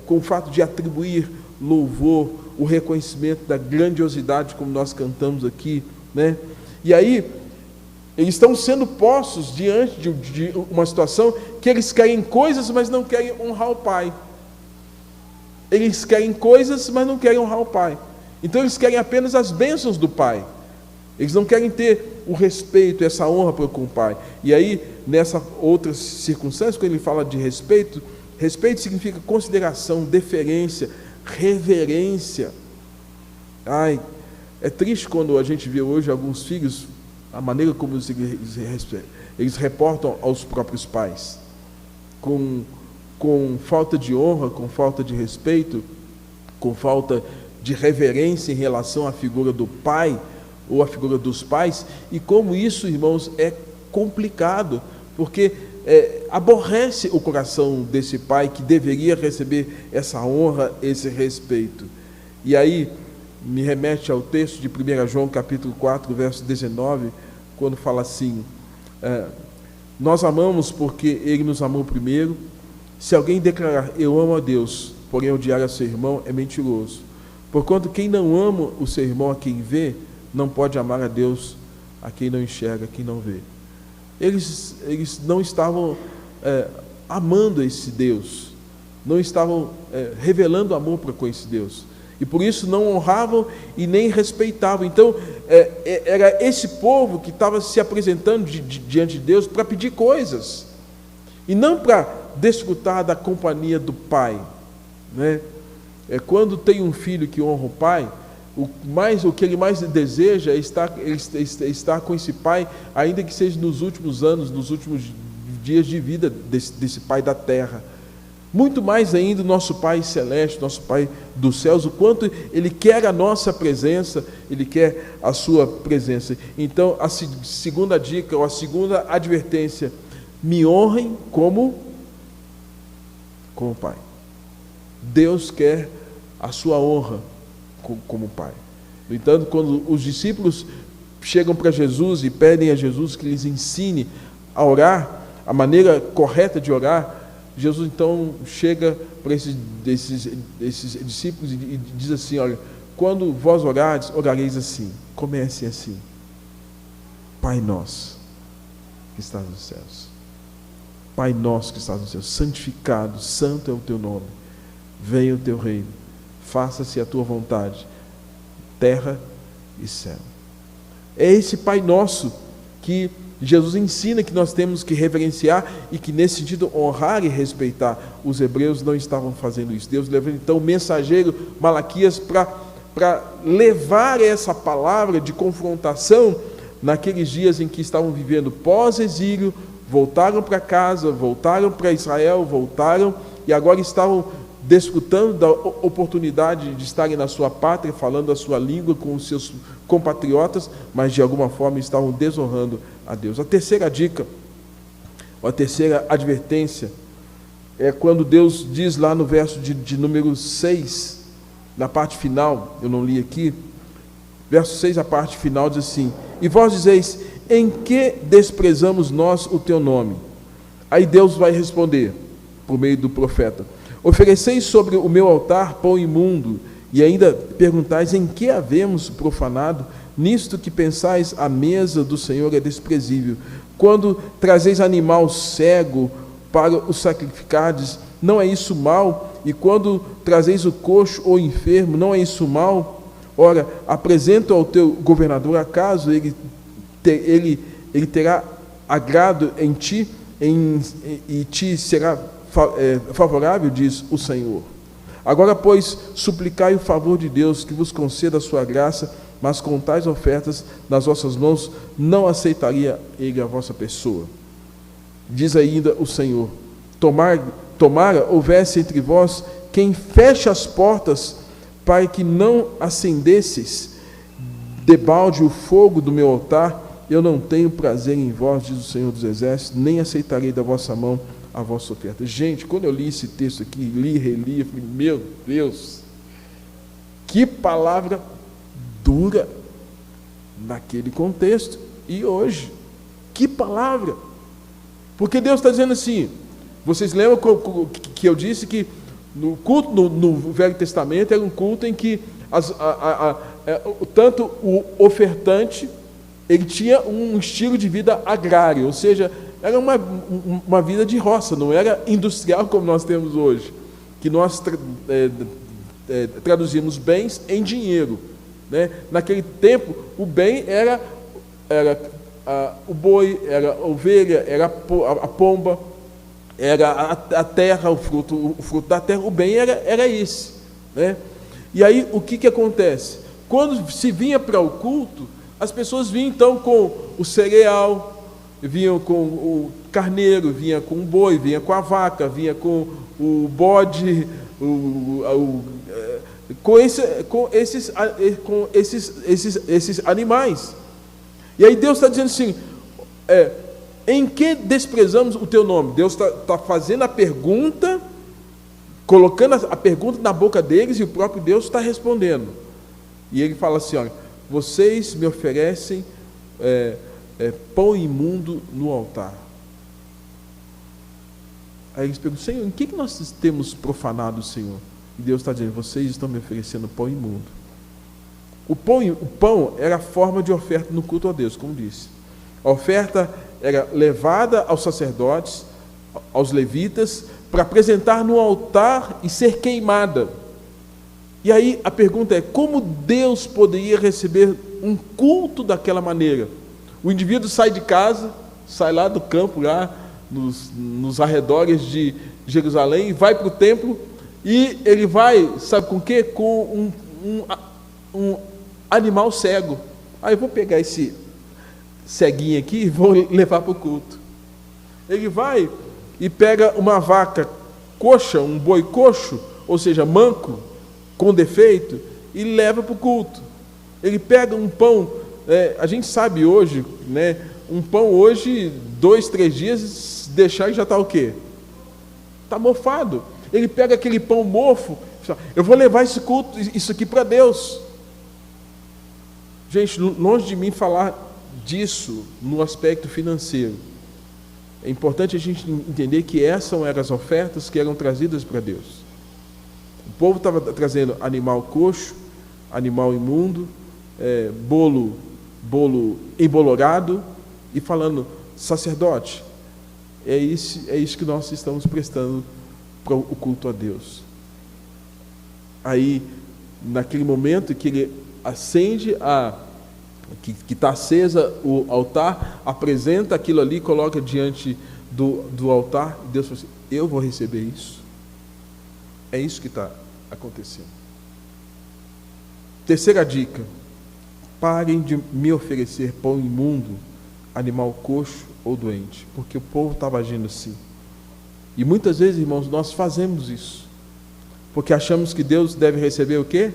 Speaker 2: com o fato de atribuir louvor, o reconhecimento da grandiosidade, como nós cantamos aqui, E aí, eles estão sendo postos diante de uma situação que eles querem coisas, mas não querem honrar o pai. Eles querem coisas, mas não querem honrar o pai. Então eles querem apenas as bênçãos do pai. Eles não querem ter o respeito, essa honra com o pai. E aí, nessa outra circunstância, quando ele fala de respeito, respeito significa consideração, deferência, reverência. É triste quando a gente vê hoje alguns filhos, a maneira como eles reportam aos próprios pais, com falta de honra, com falta de respeito, com falta de reverência em relação à figura do pai ou à figura dos pais, e como isso, irmãos, é complicado, porque aborrece o coração desse pai que deveria receber essa honra, esse respeito. E aí me remete ao texto de 1 João capítulo 4, verso 19, quando fala assim: nós amamos porque ele nos amou primeiro. Se alguém declarar eu amo a Deus, porém odiar a seu irmão, é mentiroso. Porquanto quem não ama o seu irmão a quem vê, não pode amar a Deus a quem não enxerga, a quem não vê. Eles não estavam amando esse Deus, não estavam revelando amor para com esse Deus. e por isso não honravam e nem respeitavam. Então, era esse povo que estava se apresentando diante de Deus para pedir coisas, e não para desfrutar da companhia do pai, né? Quando tem um filho que honra o pai, o que ele mais deseja é estar com esse pai, ainda que seja nos últimos anos, nos últimos dias de vida desse pai da terra. Muito mais ainda o nosso Pai Celeste, nosso Pai dos céus, o quanto Ele quer a nossa presença, Ele quer a sua presença. Então, a segunda dica, ou a segunda advertência: me honrem como Pai. Deus quer a sua honra como Pai. No entanto, quando os discípulos chegam para Jesus e pedem a Jesus que lhes ensine a orar, a maneira correta de orar, Jesus então chega para esses discípulos e diz assim: olha, quando vós orareis, orareis assim, comecem assim: Pai nosso que estás nos céus, Pai nosso que estás nos céus, santificado, santo é o teu nome, venha o teu reino, faça-se a tua vontade, terra e céu. É esse Pai nosso que Jesus ensina que nós temos que reverenciar e que, nesse sentido, honrar e respeitar. Os hebreus não estavam fazendo isso. Deus levou então o mensageiro Malaquias para levar essa palavra de confrontação naqueles dias em que estavam vivendo pós-exílio, voltaram para casa, voltaram para Israel, voltaram e agora estavam desfrutando da oportunidade de estarem na sua pátria, falando a sua língua com os seus compatriotas, mas de alguma forma estavam desonrando a Deus. A terceira dica, a terceira advertência, é quando Deus diz lá no verso de número 6, na parte final, eu não li aqui, verso 6, a parte final diz assim: e vós dizeis, em que desprezamos nós o teu nome? Aí Deus vai responder, por meio do profeta: ofereceis sobre o meu altar pão imundo, e ainda perguntais, em que havemos profanado? Nisto que pensais, a mesa do Senhor é desprezível. Quando trazeis animal cego para o sacrificardes, não é isso mal? E quando trazeis o coxo ou enfermo, não é isso mal? Ora, apresento ao teu governador, acaso ele terá agrado em ti, e te será favorável, diz o Senhor. Agora, pois, suplicai o favor de Deus, que vos conceda a sua graça, mas com tais ofertas nas vossas mãos, não aceitaria ele a vossa pessoa. Diz ainda o Senhor: tomara houvesse entre vós quem feche as portas, para que não acendesseis debalde o fogo do meu altar. Eu não tenho prazer em vós, diz o Senhor dos Exércitos, nem aceitarei da vossa mão a vossa oferta. Gente, quando eu li esse texto aqui, li, reli, eu falei: meu Deus, que palavra dura naquele contexto. E hoje, que palavra! Porque Deus está dizendo assim, vocês lembram que eu disse que no culto no Velho Testamento era um culto em que tanto o ofertante, ele tinha um estilo de vida agrário, ou seja, era uma vida de roça, não era industrial como nós temos hoje, que nós traduzimos bens em dinheiro, né? Naquele tempo, o bem era o boi, era a ovelha, era a pomba, era a terra, o fruto da terra. O bem era esse, né? E aí, o que acontece? Quando se vinha para o culto, as pessoas vinham então com o cereal, vinham com o carneiro, vinha com o boi, vinha com a vaca, vinha com o bode, com esses animais. E aí Deus está dizendo assim: em que desprezamos o teu nome? Deus está fazendo a pergunta, colocando a pergunta na boca deles, e o próprio Deus está respondendo. E ele fala assim: olha, vocês me oferecem pão imundo no altar. Aí eles perguntam: Senhor, em que nós temos profanado o Senhor? E Deus está dizendo: vocês estão me oferecendo pão imundo. O pão era a forma de oferta no culto a Deus, como disse. A oferta era levada aos sacerdotes, aos levitas, para apresentar no altar e ser queimada. E aí a pergunta é, como Deus poderia receber um culto daquela maneira? O indivíduo sai de casa, sai lá do campo, lá nos arredores de Jerusalém, vai para o templo, e ele vai, sabe com o quê? Com um animal cego. Aí eu vou pegar esse ceguinho aqui e vou levar para o culto. Ele vai e pega uma vaca coxa, um boi coxo, ou seja, manco, com defeito, e leva para o culto. Ele pega um pão, a gente sabe hoje, né, um pão hoje, 2, 3 dias, deixar e já está o quê? Está mofado. Ele pega aquele pão mofo, eu vou levar esse culto, isso aqui para Deus. Gente, longe de mim falar disso no aspecto financeiro. É importante a gente entender que essas eram as ofertas que eram trazidas para Deus. O povo estava trazendo animal coxo, animal imundo, bolo embolorado, e falando, sacerdote, é isso que nós estamos prestando para o culto a Deus. Aí, naquele momento que ele acende que está acesa o altar, apresenta aquilo ali, coloca diante do altar, e Deus fala assim, eu vou receber isso. É isso que está acontecendo. Terceira dica, parem de me oferecer pão imundo, animal coxo ou doente, porque o povo estava agindo assim. E muitas vezes, irmãos, nós fazemos isso, porque achamos que Deus deve receber o quê?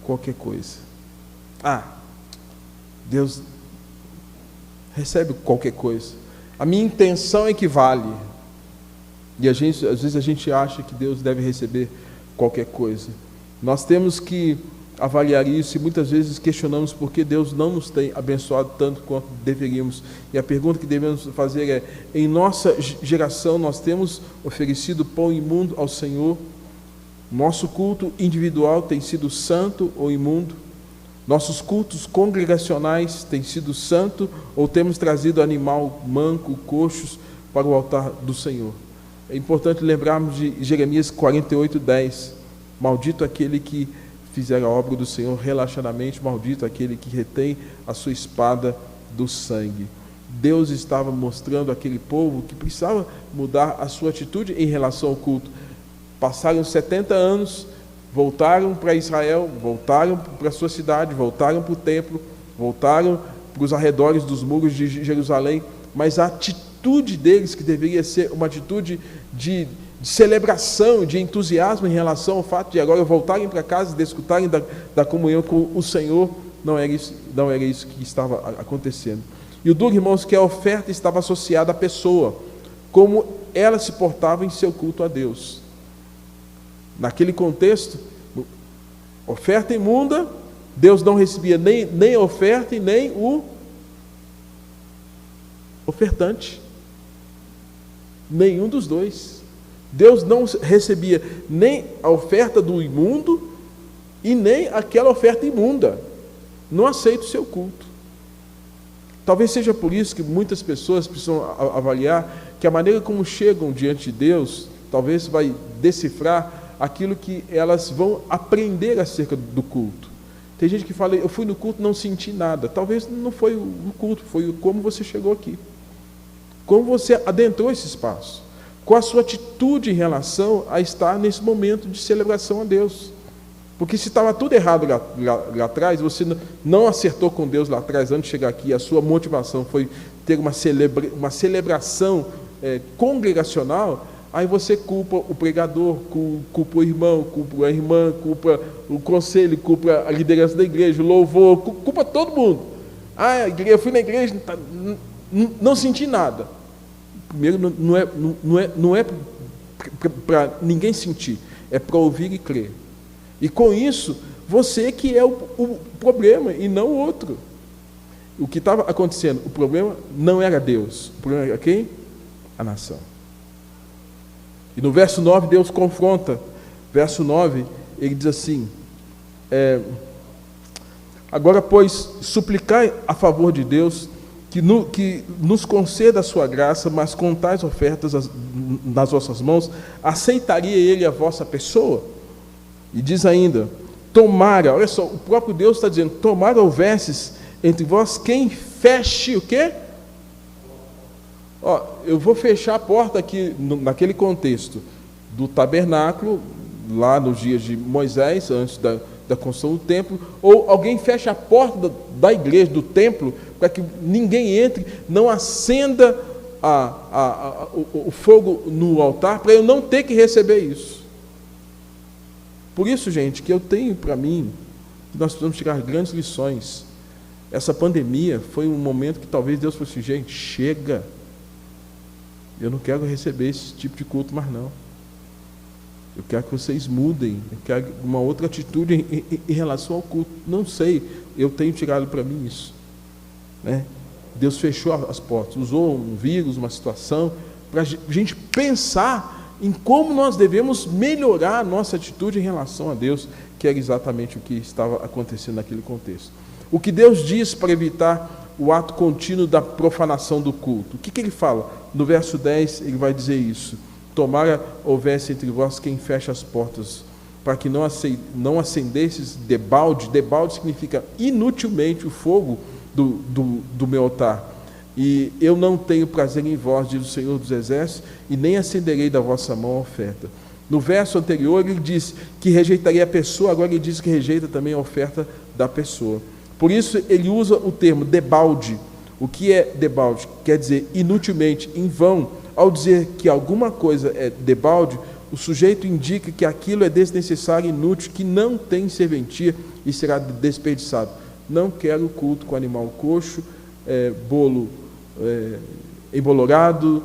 Speaker 2: Qualquer coisa. Deus recebe qualquer coisa. A minha intenção é que vale. E às vezes a gente acha que Deus deve receber qualquer coisa. Nós temos que avaliar isso e muitas vezes questionamos por que Deus não nos tem abençoado tanto quanto deveríamos. E a pergunta que devemos fazer é, em nossa geração nós temos oferecido pão imundo ao Senhor? Nosso culto individual tem sido santo ou imundo? Nossos cultos congregacionais têm sido santo ou temos trazido animal manco, coxos para o altar do Senhor? É importante lembrarmos de Jeremias 48:10. Maldito aquele que fizer a obra do Senhor relaxadamente, maldito aquele que retém a sua espada do sangue. Deus estava mostrando àquele povo que precisava mudar a sua atitude em relação ao culto. Passaram 70 anos, voltaram para Israel, voltaram para a sua cidade, voltaram para o templo, voltaram para os arredores dos muros de Jerusalém, mas a atitude deles, que deveria ser uma atitude de celebração, de entusiasmo em relação ao fato de agora voltarem para casa e desfrutarem da comunhão com o Senhor, não era isso que estava acontecendo. E o duro, irmãos, que a oferta estava associada à pessoa, como ela se portava em seu culto a Deus. Naquele contexto, oferta imunda, Deus não recebia nem a oferta e nem o ofertante. Nenhum dos dois. Deus não recebia nem a oferta do imundo e nem aquela oferta imunda. Não aceita o seu culto. Talvez seja por isso que muitas pessoas precisam avaliar que a maneira como chegam diante de Deus, talvez vai decifrar aquilo que elas vão aprender acerca do culto. Tem gente que fala, eu fui no culto e não senti nada. Talvez não foi o culto, foi como você chegou aqui. Como você adentrou esse espaço. Qual a sua atitude em relação a estar nesse momento de celebração a Deus. Porque se estava tudo errado lá atrás, você não acertou com Deus lá atrás, antes de chegar aqui, a sua motivação foi ter uma celebração congregacional, aí você culpa o pregador, culpa o irmão, culpa a irmã, culpa o conselho, culpa a liderança da igreja, o louvor, culpa todo mundo. Eu fui na igreja, não senti nada. Primeiro, não é para ninguém sentir, é para ouvir e crer. E com isso, você que é o problema e não o outro. O que estava acontecendo, o problema não era Deus, o problema era quem? A nação. E no verso 9, Deus confronta. Verso 9, ele diz assim, agora, pois, suplicai a favor de Deus, que nos conceda a sua graça, mas com tais ofertas nas vossas mãos, aceitaria ele a vossa pessoa? E diz ainda, tomara, olha só, o próprio Deus está dizendo, tomara houvesses entre vós quem feche o quê? Ó, eu vou fechar a porta aqui, naquele contexto do tabernáculo, lá nos dias de Moisés, antes da construção do templo, ou alguém fecha a porta da igreja, do templo, para que ninguém entre, não acenda o fogo no altar, para eu não ter que receber isso. Por isso, gente, que eu tenho para mim, que nós precisamos tirar grandes lições. Essa pandemia foi um momento que talvez Deus fosse, gente, chega, eu não quero receber esse tipo de culto mais não. Eu quero que vocês mudem, eu quero uma outra atitude em relação ao culto. Não sei, eu tenho tirado para mim isso, né? Deus fechou as portas, usou um vírus, uma situação, para a gente pensar em como nós devemos melhorar a nossa atitude em relação a Deus, que era exatamente o que estava acontecendo naquele contexto. O que Deus diz para evitar o ato contínuo da profanação do culto? O que ele fala? No verso 10, ele vai dizer isso. Tomara houvesse entre vós quem fecha as portas, para que não acendesses debalde. Debalde significa inutilmente o fogo do meu altar. E eu não tenho prazer em vós, diz o Senhor dos Exércitos, e nem acenderei da vossa mão a oferta. No verso anterior ele diz que rejeitaria a pessoa, agora ele diz que rejeita também a oferta da pessoa. Por isso ele usa o termo debalde. O que é debalde? Quer dizer inutilmente, em vão. Ao dizer que alguma coisa é debalde, o sujeito indica que aquilo é desnecessário e inútil, que não tem serventia e será desperdiçado. Não quero culto com animal coxo, bolo embolorado,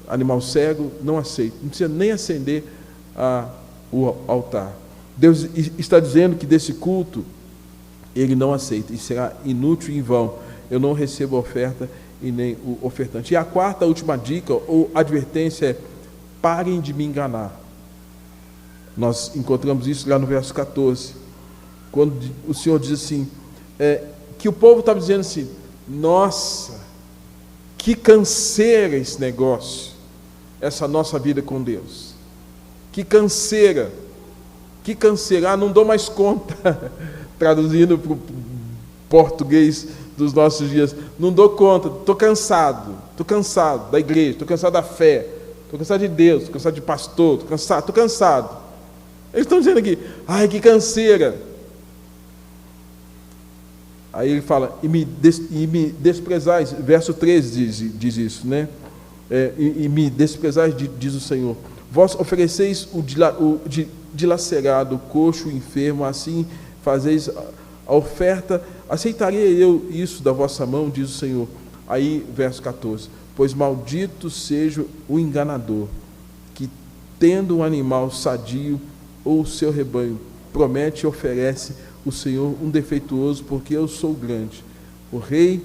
Speaker 2: animal cego, não aceito. Não precisa nem acender o altar. Deus está dizendo que desse culto ele não aceita e será inútil e em vão. Eu não recebo a oferta e nem o ofertante. E a quarta, última dica ou advertência é: parem de me enganar. Nós encontramos isso lá no verso 14, quando o Senhor diz assim, que o povo estava dizendo assim, nossa, que canseira esse negócio, essa nossa vida com Deus, que canseira, não dou mais conta, traduzindo para o português dos nossos dias, não dou conta, estou cansado da igreja, estou cansado da fé, estou cansado de Deus, estou cansado de pastor, estou cansado. Eles estão dizendo aqui, ai que canseira. Aí ele fala, e me desprezais, verso 13 diz isso, né? E me desprezais, diz o Senhor. Vós ofereceis o dilacerado, o coxo, o enfermo, assim fazeis a oferta, aceitaria eu isso da vossa mão, diz o Senhor. Aí, verso 14, pois maldito seja o enganador, que tendo um animal sadio, ou o seu rebanho, promete e oferece o Senhor um defeituoso, porque eu sou grande, o rei,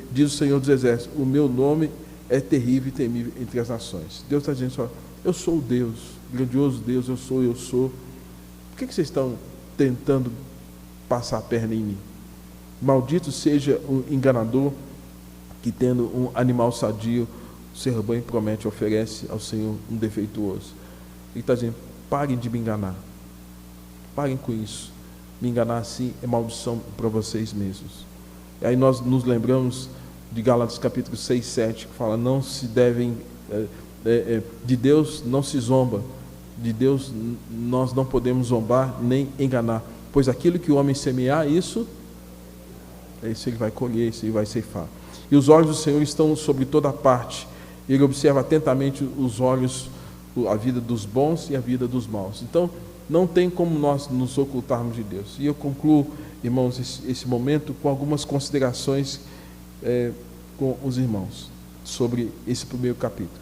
Speaker 2: diz o Senhor dos Exércitos, o meu nome é terrível e temível entre as nações. Deus está dizendo só, eu sou o Deus, grandioso Deus, eu sou. Por que vocês estão tentando passar a perna em mim? Maldito seja o enganador, que tendo um animal sadio, o seu rebanho promete e oferece ao Senhor um defeituoso. Ele está dizendo, parem de me enganar. Parem com isso. Me enganar assim é maldição para vocês mesmos. E aí nós nos lembramos de Gálatas capítulo 6, 7, que fala, não se devem, de Deus não se zomba, de Deus nós não podemos zombar nem enganar, pois aquilo que o homem semear, isso ele vai colher, isso ele vai ceifar. E os olhos do Senhor estão sobre toda a parte, ele observa atentamente os olhos, a vida dos bons e a vida dos maus. Então, não tem como nós nos ocultarmos de Deus. E eu concluo, irmãos, esse momento com algumas considerações com os irmãos sobre esse primeiro capítulo.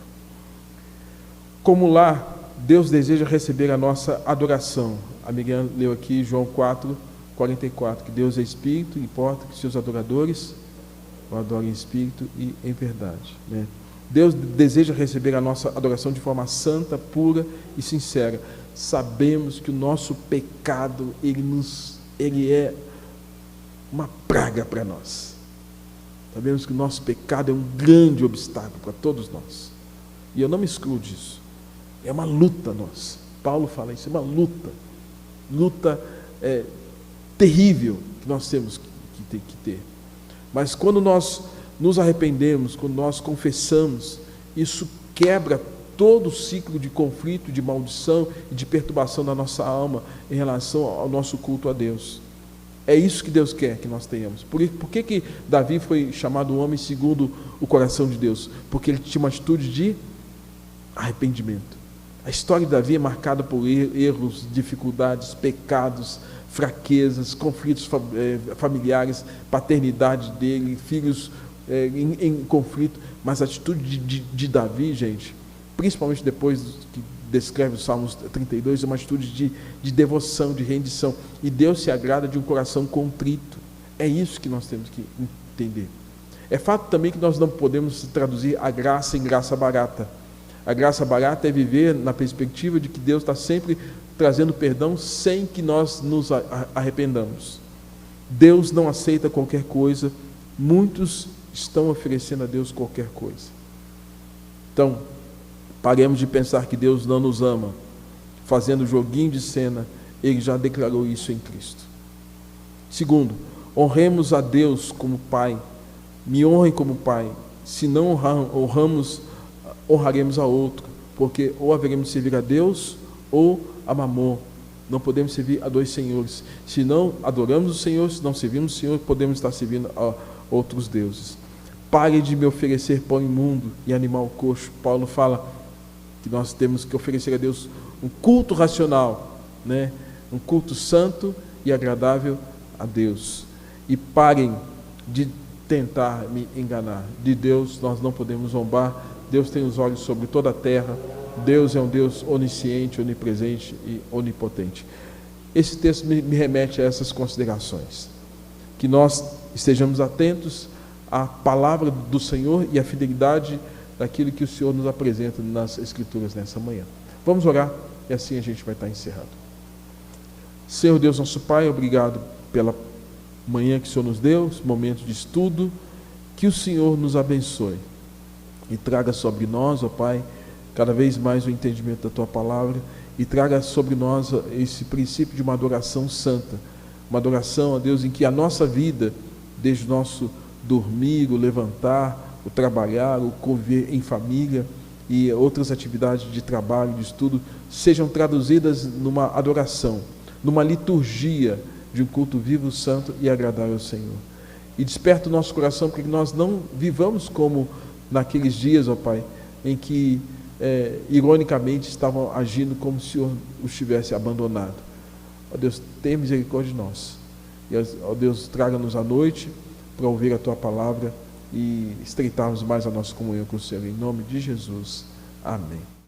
Speaker 2: Como lá, Deus deseja receber a nossa adoração. A Miriam leu aqui João 4, 44, que Deus é Espírito, importa que seus adoradores o adorem em Espírito e em verdade, né? Deus deseja receber a nossa adoração de forma santa, pura e sincera. Sabemos que o nosso pecado, ele é uma praga para nós. Sabemos que o nosso pecado é um grande obstáculo para todos nós. E eu não me excluo disso. É uma luta nossa. Paulo fala isso, é uma luta terrível que nós temos que ter. Mas quando nós nos arrependemos, quando nós confessamos, isso quebra todo o ciclo de conflito, de maldição e de perturbação da nossa alma em relação ao nosso culto a Deus. É isso que Deus quer que nós tenhamos. Por que Davi foi chamado um homem segundo o coração de Deus? Porque ele tinha uma atitude de arrependimento. A história de Davi é marcada por erros, dificuldades, pecados, fraquezas, conflitos familiares, paternidade dele, filhos em conflito. Mas a atitude de Davi, gente, principalmente depois que descreve o Salmos 32, é uma atitude de devoção, de rendição. E Deus se agrada de um coração contrito. É isso que nós temos que entender. É fato também que nós não podemos traduzir a graça em graça barata. A graça barata é viver na perspectiva de que Deus está sempre trazendo perdão sem que nós nos arrependamos. Deus não aceita qualquer coisa. Muitos estão oferecendo a Deus qualquer coisa. Então, paremos de pensar que Deus não nos ama, fazendo joguinho de cena. Ele já declarou isso em Cristo. Segundo, honremos a Deus como Pai. Me honrem como Pai. Se não honramos, honraremos a outro, porque ou haveremos de servir a Deus ou a Mamon. Não podemos servir a dois senhores. Se não adoramos o Senhor, se não servimos o Senhor, podemos estar servindo a outros deuses. Pare de me oferecer pão imundo e animal coxo. Paulo fala que nós temos que oferecer a Deus um culto racional, né? Um culto santo e agradável a Deus. E parem de tentar me enganar. De Deus nós não podemos zombar. Deus tem os olhos sobre toda a terra. Deus é um Deus onisciente, onipresente e onipotente. Esse texto me remete a essas considerações. Que nós estejamos atentos à palavra do Senhor e à fidelidade daquilo que o Senhor nos apresenta nas Escrituras nessa manhã. Vamos orar e assim a gente vai estar encerrado. Senhor Deus, nosso Pai, obrigado pela manhã que o Senhor nos deu, momento de estudo. Que o Senhor nos abençoe e traga sobre nós, ó Pai, cada vez mais o entendimento da Tua palavra e traga sobre nós esse princípio de uma adoração santa, uma adoração a Deus em que a nossa vida, desde o nosso dormir, o levantar, o trabalhar, o conviver em família e outras atividades de trabalho, de estudo, sejam traduzidas numa adoração, numa liturgia de um culto vivo, santo e agradável ao Senhor. E desperta o nosso coração para que nós não vivamos como naqueles dias, ó Pai, em que ironicamente estavam agindo como se o Senhor os tivesse abandonado. Ó Deus, tenha misericórdia de nós. E ó Deus, traga-nos à noite para ouvir a Tua palavra e estreitarmos mais a nossa comunhão com o Senhor. Em nome de Jesus. Amém.